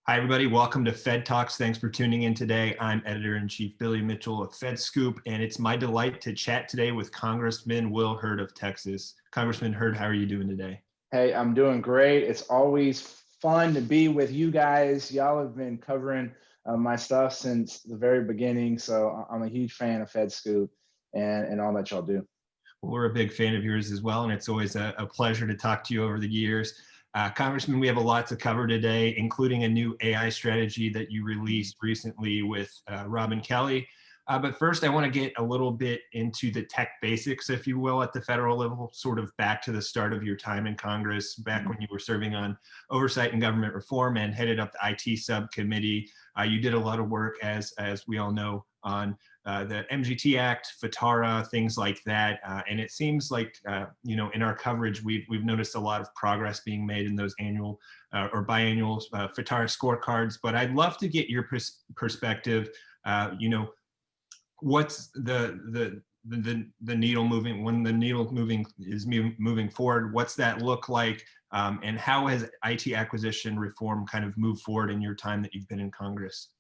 Hi, everybody. Welcome to FedTalks. Thanks for tuning in today. I'm Editor-in-Chief Billy Mitchell of FedScoop, and it's my delight to chat today with Congressman Will Hurd of Texas. Congressman Hurd, how are you doing today? Hey, I'm doing great. It's always fun to be with you guys. Y'all have been covering my stuff since the very beginning, so I'm a huge fan of FedScoop and all that y'all do. Well, we're a big fan of yours as well, and it's always a pleasure to talk to you over the years. Congressman, we have a lot to cover today, including a new AI strategy that you released recently with Robin Kelly. But first, I want to get a little bit into the tech basics, if you will, at the federal level, sort of back to the start of your time in Congress, back when you were serving on Oversight and Government Reform and headed up the IT subcommittee. You did a lot of work, as we all know, on the MGT Act, FTARA, things like that. And it seems like, in our coverage, we've noticed a lot of progress being made in those annual or biannual FTARA scorecards. But I'd love to get your perspective. What's the needle moving, when the needle moving forward, what's that look like? And how has IT acquisition reform kind of moved forward in your time that you've been in Congress?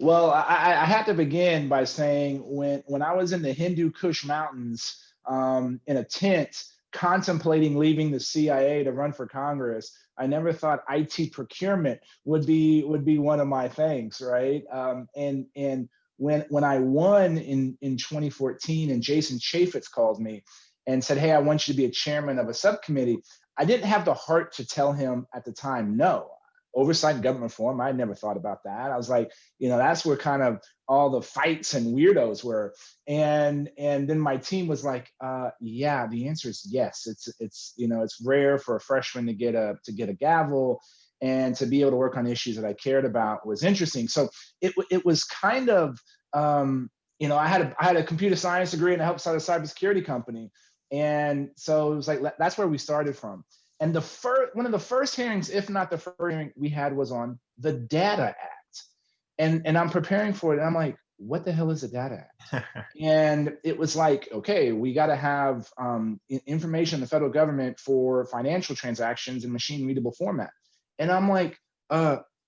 Well, I have to begin by saying when I was in the Hindu Kush Mountains in a tent contemplating leaving the CIA to run for Congress, I never thought IT procurement would be one of my things, right? And when I won in 2014 and Jason Chaffetz called me and said, "Hey, I want you to be a chairman of a subcommittee," I didn't have the heart to tell him at the time, no. Oversight and government reform, I never thought about that. I was like, that's where kind of all the fights and weirdos were. And then my team was like, yeah, the answer is yes. It's rare for a freshman to get a gavel, and to be able to work on issues that I cared about was interesting. So it was kind of I had a computer science degree and I helped start a cybersecurity company, and so it was like that's where we started from. And one of the first hearings, if not the first hearing we had, was on the Data Act. And I'm preparing for it, and I'm like, what the hell is the Data Act? And it was like, okay, we got to have information in the federal government for financial transactions in machine readable format. And I'm like,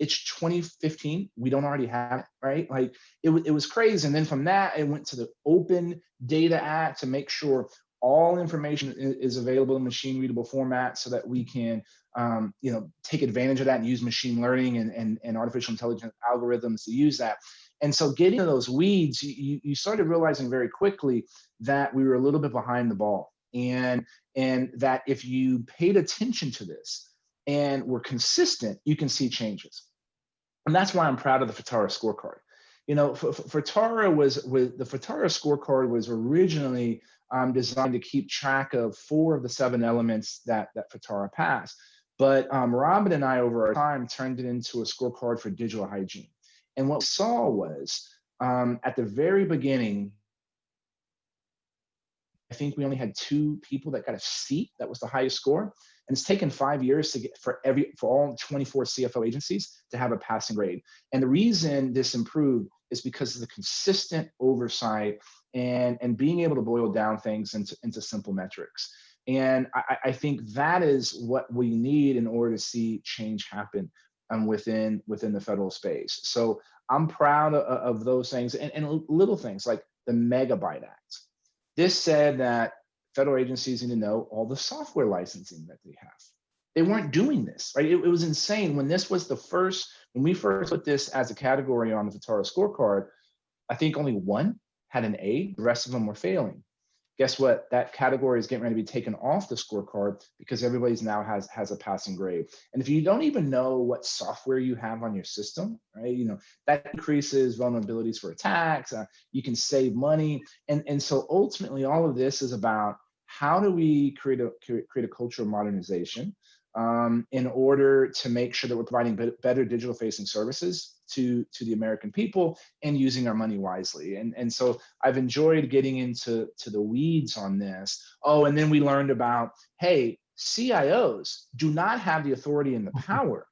it's 2015. We don't already have it, right? Like it was crazy. And then from that, it went to the Open Data Act to make sure all information is available in machine readable format so that we can take advantage of that and use machine learning and artificial intelligence algorithms to use that. And so getting to those weeds, you started realizing very quickly that we were a little bit behind the ball, and that if you paid attention to this and were consistent, you can see changes. And that's why I'm proud of the FTARA scorecard. FTARA the FTARA scorecard was originally designed to keep track of 4 of the 7 elements that FTARA passed. But Robin and I, over our time, turned it into a scorecard for digital hygiene. And what we saw was at the very beginning, I think we only had 2 people that got a C. That was the highest score. And it's taken 5 years to get for all 24 CFO agencies to have a passing grade. And the reason this improved is because of the consistent oversight and being able to boil down things into simple metrics. And I think that is what we need in order to see change happen within the federal space. So I'm proud of those things and little things like the Megabyte Act. This said that federal agencies need to know all the software licensing that they have. They weren't doing this, right? It was insane. When we first put this as a category on the FTARA scorecard, I think only 1 had an A, the rest of them were failing. Guess what? That category is getting ready to be taken off the scorecard because everybody's now has a passing grade. And if you don't even know what software you have on your system, right? That increases vulnerabilities for attacks. You can save money. And so ultimately all of this is about how do we create a culture of modernization in order to make sure that we're providing better digital facing services to the American people and using our money wisely. And so I've enjoyed getting into the weeds on this. Oh, and then we learned about, hey, CIOs do not have the authority and the power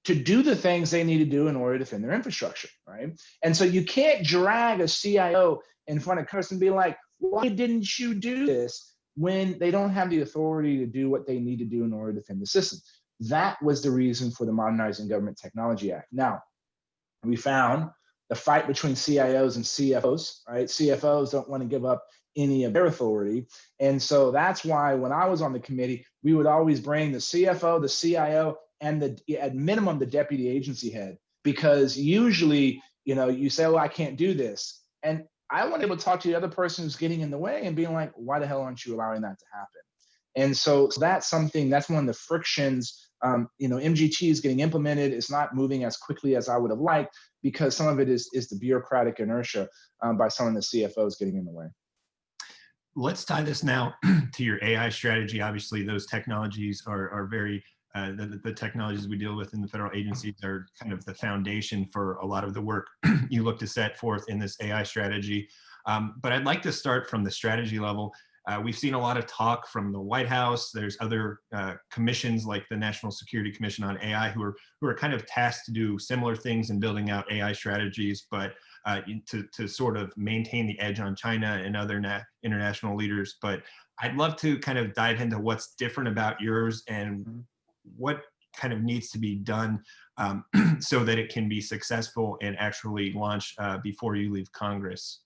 to do the things they need to do in order to defend their infrastructure, right? And so you can't drag a CIO in front of Congress and be like, why didn't you do this, when they don't have the authority to do what they need to do in order to defend the system. That was the reason for the Modernizing Government Technology Act. Now, we found the fight between CIOs and CFOs, right? CFOs don't want to give up any of their authority. And so that's why when I was on the committee, we would always bring the CFO, the CIO, and at minimum, the deputy agency head, because usually, you say, oh, I can't do this. And I want to be able to talk to the other person who's getting in the way and being like, why the hell aren't you allowing that to happen? And so that's one of the frictions. MGT is getting implemented. It's not moving as quickly as I would have liked because some of it is the bureaucratic inertia by some of the CFOs getting in the way. Let's tie this now to your AI strategy. Obviously, those technologies are very, the technologies we deal with in the federal agencies are kind of the foundation for a lot of the work you look to set forth in this AI strategy. But I'd like to start from the strategy level. We've seen a lot of talk from the White House. There's other commissions like the National Security Commission on AI who are kind of tasked to do similar things in building out AI strategies, but to sort of maintain the edge on China and other international leaders. But I'd love to kind of dive into what's different about yours and what kind of needs to be done so that it can be successful and actually launch before you leave Congress.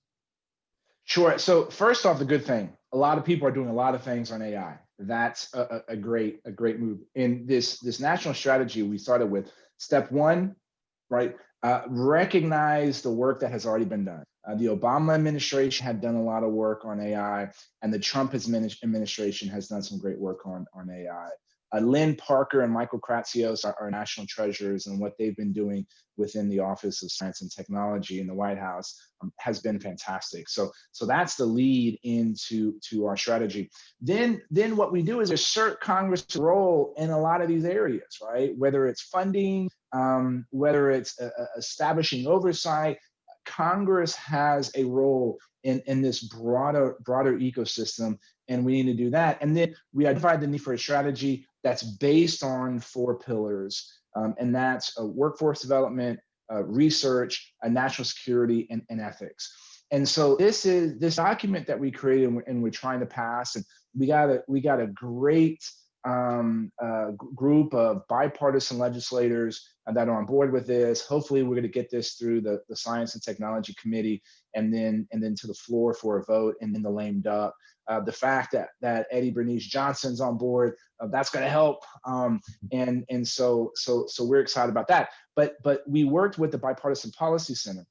Sure. So first off, the good thing, a lot of people are doing a lot of things on AI. That's a great move. In this national strategy, we started with step one, right? Recognize the work that has already been done. The Obama administration had done a lot of work on AI, and the Trump administration has done some great work on AI. Lynn Parker and Michael Kratsios are national treasures, and what they've been doing within the Office of Science and Technology in the White House has been fantastic. So that's the lead into our strategy. Then what we do is assert Congress' role in a lot of these areas, right? Whether it's funding, whether it's establishing oversight, Congress has a role in this broader ecosystem, and we need to do that. And then we identified the need for a strategy that's based on 4 pillars, and that's workforce development, research, national security, and ethics. And so this document that we created and we're trying to pass, and we got a great group of bipartisan legislators that are on board with this. Hopefully, we're going to get this through the Science and Technology Committee and then to the floor for a vote, and then the lame duck. The fact that Eddie Bernice Johnson's on board, that's going to help. And so we're excited about that. But we worked with the Bipartisan Policy Center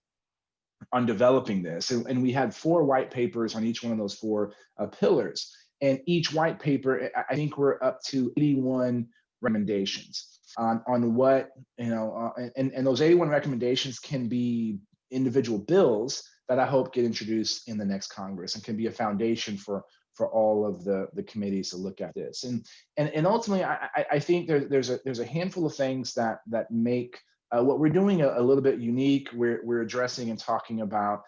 on developing this, and we had 4 white papers on each one of those 4 pillars. And each white paper, I think we're up to 81 recommendations on what, and those 81 recommendations can be individual bills that I hope get introduced in the next Congress and can be a foundation for all of the committees to look at this. And ultimately, I think there's a handful of things that make what we're doing a little bit unique. We're addressing and talking about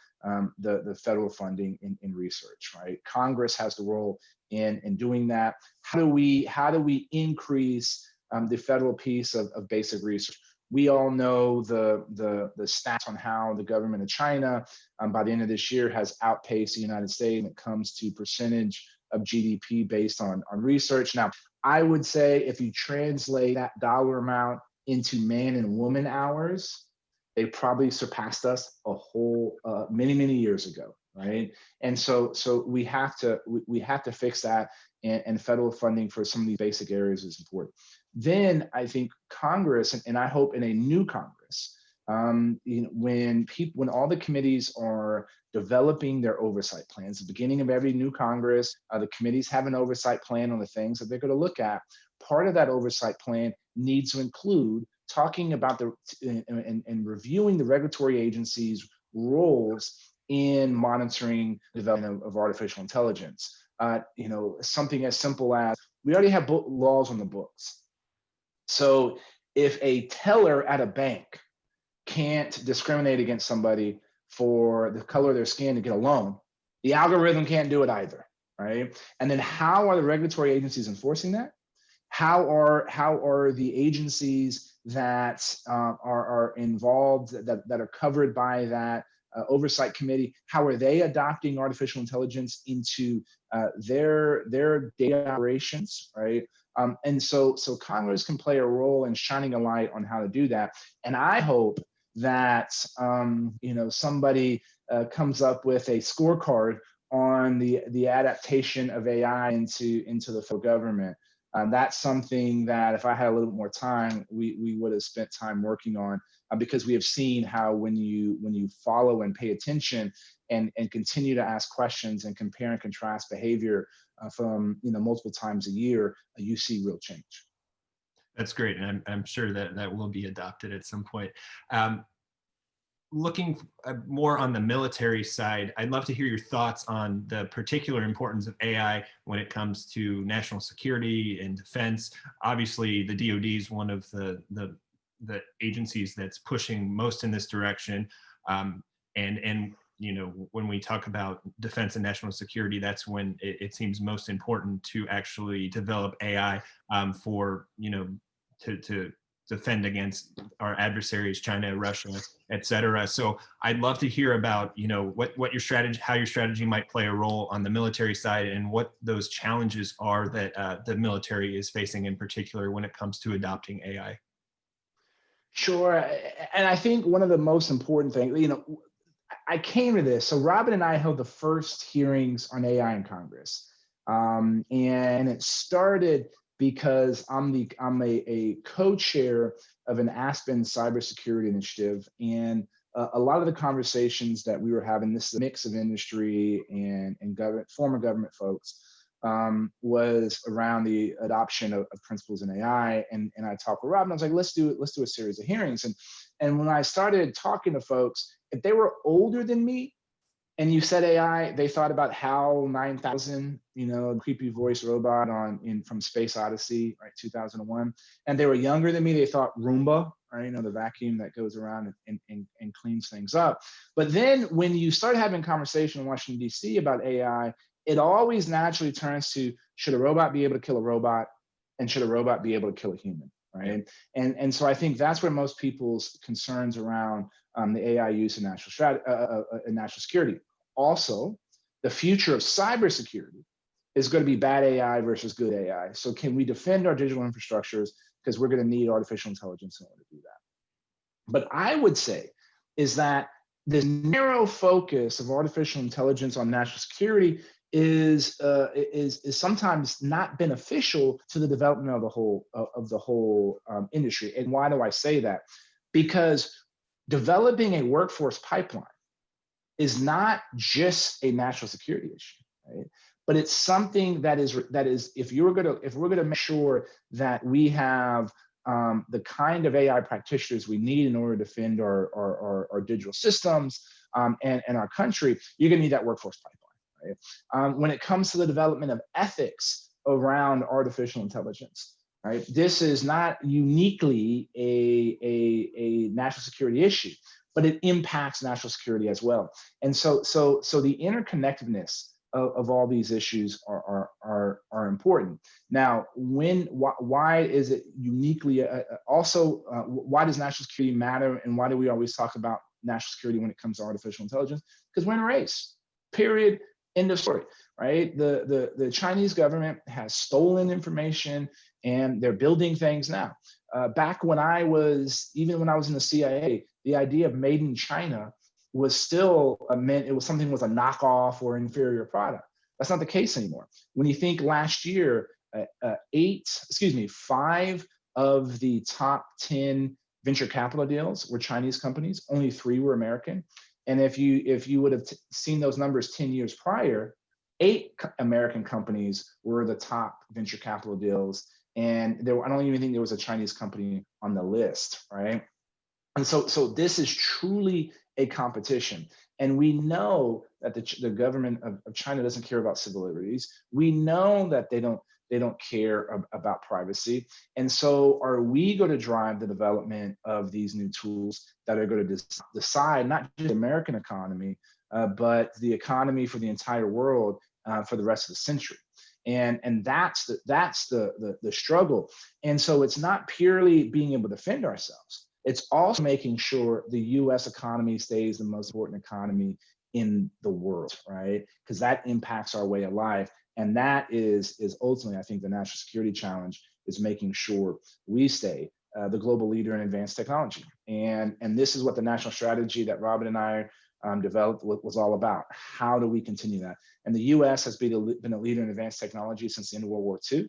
the federal funding in research, right? Congress has the role in doing that. How do we increase the federal piece of basic research? We all know the stats on how the government of China by the end of this year has outpaced the United States when it comes to percentage of GDP based on research. Now, I would say if you translate that dollar amount into man and woman hours, they probably surpassed us a whole many years ago, right? And so we have to fix that, and federal funding for some of these basic areas is important. Then I think Congress, and I hope in a new Congress, when all the committees are developing their oversight plans, the beginning of every new Congress, the committees have an oversight plan on the things that they're going to look at. Part of that oversight plan needs to include talking about and reviewing the regulatory agencies' roles in monitoring the development of artificial intelligence. Something as simple as we already have laws on the books. So if a teller at a bank can't discriminate against somebody for the color of their skin to get a loan, the algorithm can't do it either, right? And then how are the regulatory agencies enforcing that? How are the agencies that are involved, that are covered by that oversight committee, how are they adopting artificial intelligence into their data operations, right? And so Congress can play a role in shining a light on how to do that. And I hope that somebody comes up with a scorecard on the adaptation of AI into the federal government. That's something that if I had a little bit more time, we would have spent time working on, because we have seen how when you follow and pay attention and continue to ask questions and compare and contrast behavior from multiple times a year, you see real change. That's great, and I'm sure that will be adopted at some point. Looking more on the military side, I'd love to hear your thoughts on the particular importance of AI when it comes to national security and defense. Obviously, the DoD is one of the agencies that's pushing most in this direction. And when we talk about defense and national security, that's when it seems most important to actually develop AI for to defend against our adversaries, China, Russia, et cetera. So I'd love to hear about, what your strategy, how your strategy might play a role on the military side, and what those challenges are that the military is facing in particular when it comes to adopting AI. Sure. And I think one of the most important things, I came to this. So Robin and I held the first hearings on AI in Congress. And it started because I'm a co-chair of an Aspen cybersecurity initiative, and a lot of the conversations that we were having, this is a mix of industry and former government folks, was around the adoption of principles in AI. And I talked with Robin. I was like, let's do a series of hearings. And when I started talking to folks, if they were older than me, and you said AI, they thought about HAL 9000, creepy voice robot from Space Odyssey, right, 2001. And they were younger than me, they thought Roomba, right, the vacuum that goes around and cleans things up. But then when you start having conversation in Washington, D.C. about AI, it always naturally turns to, should a robot be able to kill a robot? And should a robot be able to kill a human, right? And so I think that's where most people's concerns around the AI use in national security. Also, the future of cybersecurity is going to be bad AI versus good AI. So can we defend our digital infrastructures? Because we're going to need artificial intelligence in order to do that. But I would say is that this narrow focus of artificial intelligence on national security is sometimes not beneficial to the development of the whole industry. And why do I say that? Because developing a workforce pipeline is not just a national security issue, right? But it's something that is if we're gonna make sure that we have the kind of AI practitioners we need in order to defend our digital systems and our country, you're gonna need that workforce pipeline, right? When it comes to the development of ethics around artificial intelligence, right? This is not uniquely a national security issue, but it impacts national security as well. And so the interconnectedness of all these issues are important. Now, why is it uniquely why does national security matter, and why do we always talk about national security when it comes to artificial intelligence? Because we're in a race. Period. End of story. Right? The Chinese government has stolen information, and they're building things now. Back when I was in the CIA, the idea of made in China was still meant was a knockoff or inferior product. That's not the case anymore. When you think last year, 5 of the top 10 venture capital deals were Chinese companies, only 3 were American. And if you would have seen those numbers 10 years prior, 8 American companies were the top venture capital deals. And I don't even think there was a Chinese company on the list, right? And so this is truly a competition. And we know that the government of China doesn't care about civil liberties. We know that they don't care about privacy. And so are we going to drive the development of these new tools that are going to decide not just the American economy, but the economy for the entire world for the rest of the century? And that's the struggle. And so it's not purely being able to defend ourselves. It's also making sure the U.S. economy stays the most important economy in the world, right? Because that impacts our way of life. And that is ultimately, I think, the national security challenge is making sure we stay the global leader in advanced technology. And this is what the national strategy that Robin and I developed was all about. How do we continue that? And the U.S. has been a leader in advanced technology since the end of World War II.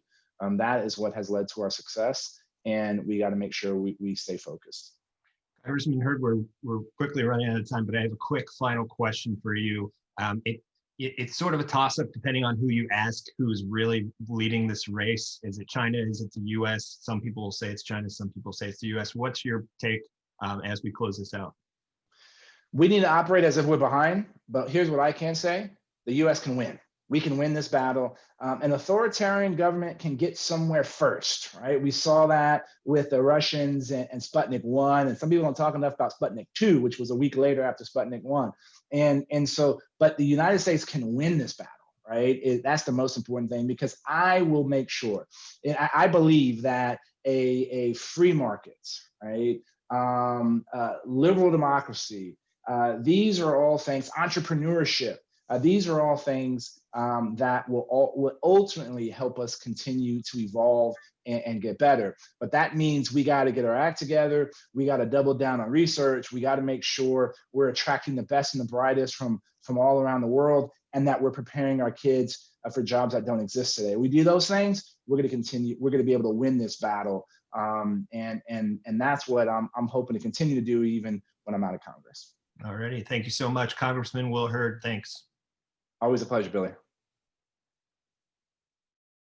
That is what has led to our success. And we got to make sure we stay focused. Congressman Hurd, we're quickly running out of time, but I have a quick final question for you. It's sort of a toss-up depending on who you ask, who's really leading this race. Is it China? Is it the U.S.? Some people will say it's China. Some people say it's the U.S. What's your take as we close this out? We need to operate as if we're behind, but here's what I can say. The U.S. can win. We can win this battle. An authoritarian government can get somewhere first, right? We saw that with the Russians and Sputnik 1, and some people don't talk enough about Sputnik 2, which was a week later after Sputnik 1. But the United States can win this battle, right? That's the most important thing, because I will make sure, I believe that a free markets, right? Liberal democracy, these are all things, entrepreneurship, these are all things that will ultimately help us continue to evolve and get better. But that means we got to get our act together. We got to double down on research. We got to make sure we're attracting the best and the brightest from all around the world, and that we're preparing our kids for jobs that don't exist today. We do those things, we're going to continue. We're going to be able to win this battle, and that's what I'm hoping to continue to do even when I'm out of Congress. All righty. Thank you so much, Congressman Will Hurd. Thanks. Always a pleasure, Billy.